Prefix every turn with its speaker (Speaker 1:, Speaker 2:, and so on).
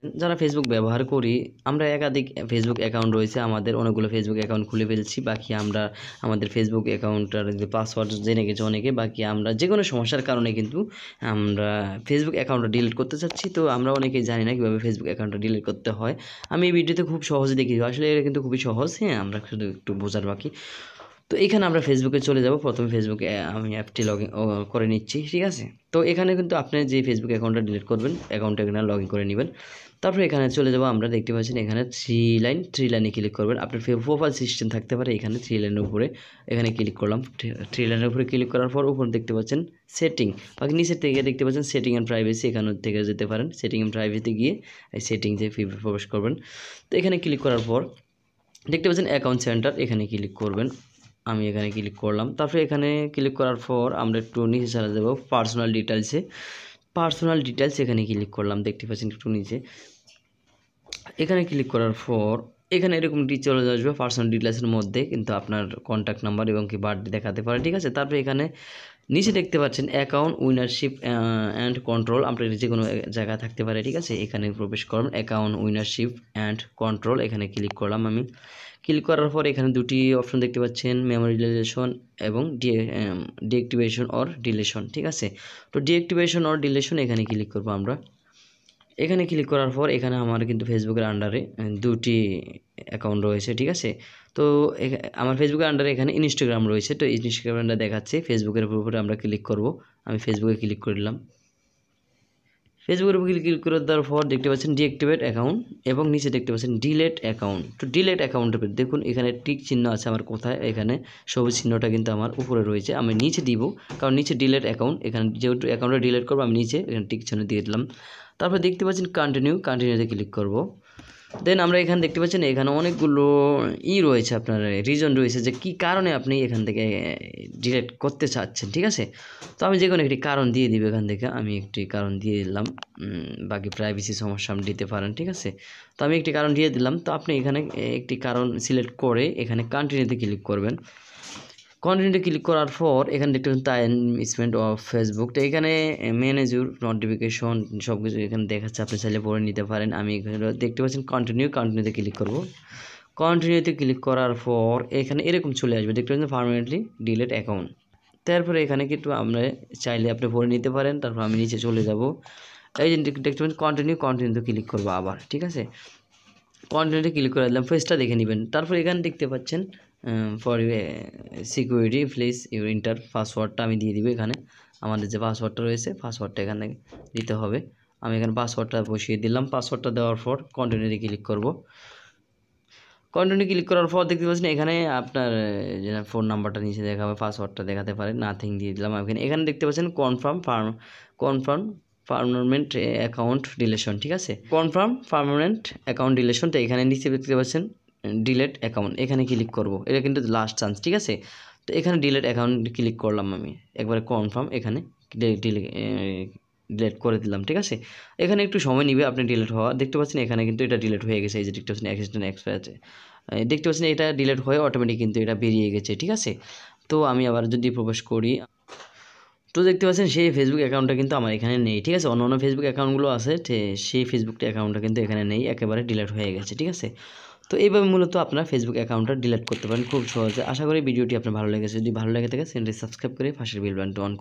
Speaker 1: যারা ফেসবুক ব্যবহার করি আমরা একাধিক ফেসবুক অ্যাকাউন্ট রয়েছে আমাদের, অনেকগুলো ফেসবুক অ্যাকাউন্ট খুলে ফেলছি। বাকি আমরা আমাদের ফেসবুক অ্যাকাউন্টটার যে পাসওয়ার্ড জেনে গেছে অনেকে, বাকি আমরা যে কোনো সমস্যার কারণে কিন্তু আমরা ফেসবুক অ্যাকাউন্টটা ডিলিট করতে চাচ্ছি। তো আমরা অনেকেই জানি না কীভাবে ফেসবুক অ্যাকাউন্টটা ডিলিট করতে হয়। আমি এই ভিডিওতে খুব সহজে দেখিয়ে দেবো, আসলে এটা কিন্তু খুবই সহজ। হ্যাঁ, আমরা শুধু একটু বোঝার বাকি। তো এখানে আমরা ফেসবুকে চলে যাব। প্রথমে ফেসবুকে আমি অ্যাপটি লগইন করে নিচ্ছি, ঠিক আছে। তো এখানে কিন্তু আপনি যে ফেসবুক অ্যাকাউন্টটা ডিলিট করবেন অ্যাকাউন্টটা এখানে লগইন করে নেবেন। তারপরে এখানে চলে যাব, আমরা দেখতে পাচ্ছেন এখানে থ্রি লাইনে ক্লিক করবেন। আপনার প্রোফাইল সিস্টেম থাকতে পারে এখানে থ্রি লাইনের উপরে, এখানে ক্লিক করলাম। থ্রি লাইনের উপরে ক্লিক করার পর উপরে দেখতে পাচ্ছেন সেটিং, বাকি নিচের থেকে দেখতে পাচ্ছেন সেটিং অ্যান্ড প্রাইভেসি, এখান থেকে যেতে পারেন। সেটিং অ্যান্ড প্রাইভেসিতে গিয়ে এই সেটিংসে প্রবেশ করবেন। তো এখানে ক্লিক করার পর দেখতে পাচ্ছেন অ্যাকাউন্ট সেন্টার, এখানে ক্লিক করবেন। আমি এখানে ক্লিক করলাম। তারপরে এখানে ক্লিক করার পর আমরা একটু নিচে চলে যাব পার্সোনাল ডিটেলসে। পার্সোনাল ডিটেলস এখানে ক্লিক করলাম, দেখতে পাচ্ছেন একটু নিচে। এখানে ক্লিক করার পর এখানে এরকমটি চলে আসবে পার্সোনাল ডিটেলসের মধ্যে, কিন্তু আপনার কন্ট্যাক্ট নাম্বার এবং কি বার্থডে দেখাতে পারে, ঠিক আছে। তারপরে এখানে নিচে দেখতে পাচ্ছেন অ্যাকাউন্ট উইনারশিপ অ্যান্ড কন্ট্রোল, আপনার যে কোনো জায়গায় থাকতে পারে, ঠিক আছে। এখানে প্রবেশ করুন অ্যাকাউন্ট উইনারশিপ অ্যান্ড কন্ট্রোল, এখানে ক্লিক করলাম আমি। ক্লিক করার পর এখানে দুটি অপশন দেখতে পাচ্ছেন, মেমোরিয়ালাইজেশন এবং ডিঅ্যাক্টিভেশন অর ডিলেশন, ঠিক আছে। তো ডিঅ্যাক্টিভেশন অর ডিলেশন এখানে ক্লিক করবো আমরা। এখানে ক্লিক করার পর এখানে আমার কিন্তু ফেসবুকের আন্ডারে দুটি অ্যাকাউন্ট রয়েছে, ঠিক আছে। তো আমার ফেসবুকের আন্ডারে এখানে ইনস্টাগ্রাম রয়েছে। তো ইনস্টাগ্রামটা দেখাচ্ছে, ফেসবুকের উপরে আমরা ক্লিক করব। আমি ফেসবুকে ক্লিক করলাম। ফেসবুকের উপর ক্লিক করে দেওয়ার পর দেখতে পাচ্ছেন ডিঅ্যাক্টিভেট অ্যাকাউন্ট এবং নিচে দেখতে পাচ্ছেন ডিলেট অ্যাকাউন্ট। তো ডিলেট অ্যাকাউন্টের দেখুন এখানে টিক চিহ্ন আছে আমার কোথায়, এখানে সবুজ চিহ্নটা কিন্তু আমার উপরে রয়েছে, আমি নিচে দিব, কারণ নিচে ডিলেট অ্যাকাউন্ট, এখানে যেহেতু অ্যাকাউন্টটা ডিলেট করবো আমি নিচে এখানে টিক চিহ্ন দিয়ে দিলাম। তারপর দেখতে পাচ্ছেন কন্টিনিউতে ক্লিক করব। দেন আমরা এখানে দেখতে পাচ্ছেন এখানে অনেকগুলো রয়েছে, আপনার রিজন রয়েছে যে কী কারণে আপনি এখান থেকে ডিলেট করতে চাচ্ছেন, ঠিক আছে। তো আমি যে কোনো একটি কারণ দিয়ে দিব, এখান থেকে আমি একটি কারণ দিয়ে দিলাম। বাকি প্রাইভেসি সমস্যা আপনি দিতে পারেন, ঠিক আছে। তো আমি একটি কারণ দিয়ে দিলাম। তো আপনি এখানে একটি কারণ সিলেক্ট করে এখানে কন্টিনিউতে ক্লিক করবেন। কন্টিনিউতে ক্লিক করার পর এখানে দেখতে পাচ্ছেন টাইম স্পেন্ড অফ ফেসবুক। তো এখানে ম্যানেজ ইউর নোটিফিকেশন সব কিছু এখানে দেখাচ্ছে, আপনি চাইলে পড়ে নিতে পারেন। আমি এখানে দেখতে পাচ্ছেন কন্টিনিউতে ক্লিক করব। কন্টিনিউতে ক্লিক করার পর এখানে এরকম চলে আসবে, দেখতে পাচ্ছেন পার্মানেন্টলি ডিলিট অ্যাকাউন্ট। তারপরে এখানে কিন্তু আমরা চাইলে আপনি পড়ে নিতে পারেন। তারপর আমি নিচে চলে যাব, এই যে দেখতে পাচ্ছেন কন্টিনিউতে ক্লিক করবো আবার, ঠিক আছে। কন্টিনিউতে ক্লিক করে দিলাম, ফেসটা দেখে নেবেন। তারপর এখানে দেখতে পাচ্ছেন for security please your inter পাসওয়ার্ডটা আমি দিয়ে দিব। এখানে আমাদের যে পাসওয়ার্ডটা রয়েছে পাসওয়ার্ডটা এখানে দিতে হবে। আমি এখানে পাসওয়ার্ডটা বসিয়ে দিলাম। পাসওয়ার্ডটা দেওয়ার পর কন্টিনিউতে ক্লিক করব। কন্টিনিউ ক্লিক করার পর দেখতে পাচ্ছেন এখানে আপনার যে ফোন নাম্বারটা নিচে দেখাবে, পাসওয়ার্ডটা দেখাতে পারে, নাথিং দিয়ে দিলাম। এখানে দেখতে পাচ্ছেন কনফার্ম পার্মানেন্ট অ্যাকাউন্ট ডিলেশন, ঠিক আছে। Confirm permanent account deletion. তো এখানে নিচে দেখতে পাচ্ছেন ডিলেট অ্যাকাউন্ট, এখানে ক্লিক করব। এটা কিন্তু লাস্ট চান্স, ঠিক আছে। তো এখানে ডিলেট অ্যাকাউন্ট ক্লিক করলাম আমি, একবারে কনফার্ম, এখানে ডিলেট করে দিলাম, ঠিক আছে। এখানে একটু সময় নিবে আপনি ডিলেট হওয়া, দেখতে পাচ্ছেন এখানে কিন্তু এটা ডিলেট হয়ে গেছে, এই যে দেখতে পাচ্ছেন অ্যাক্সিডেন্ট এক্সপায়ার আছে, দেখতে পাচ্ছেন এটা ডিলেট হয়ে অটোমেটিক কিন্তু এটা বেরিয়ে গেছে, ঠিক আছে। তো আমি আবার যদি প্রবেশ করি, তো দেখতে পাচ্ছেন সেই ফেসবুক অ্যাকাউন্টটা কিন্তু আমার এখানে নেই, ঠিক আছে। অন্য ফেসবুক অ্যাকাউন্টগুলো আছে, সেই ফেসবুক অ্যাকাউন্টটা কিন্তু এখানে নেই, একেবারে ডিলেট হয়ে গেছে, ঠিক আছে। তো এইভাবে মূলত আপনার ফেসবুক অ্যাকাউন্টটা ডিলিট করতে পারেন খুব সহজে। আশা করি ভিডিওটি আপনার ভালো লেগেছে। যদি ভালো লেগে থাকে চ্যানেলটি সাবস্ক্রাইব করে পাশের বেল বাটনটি অন করে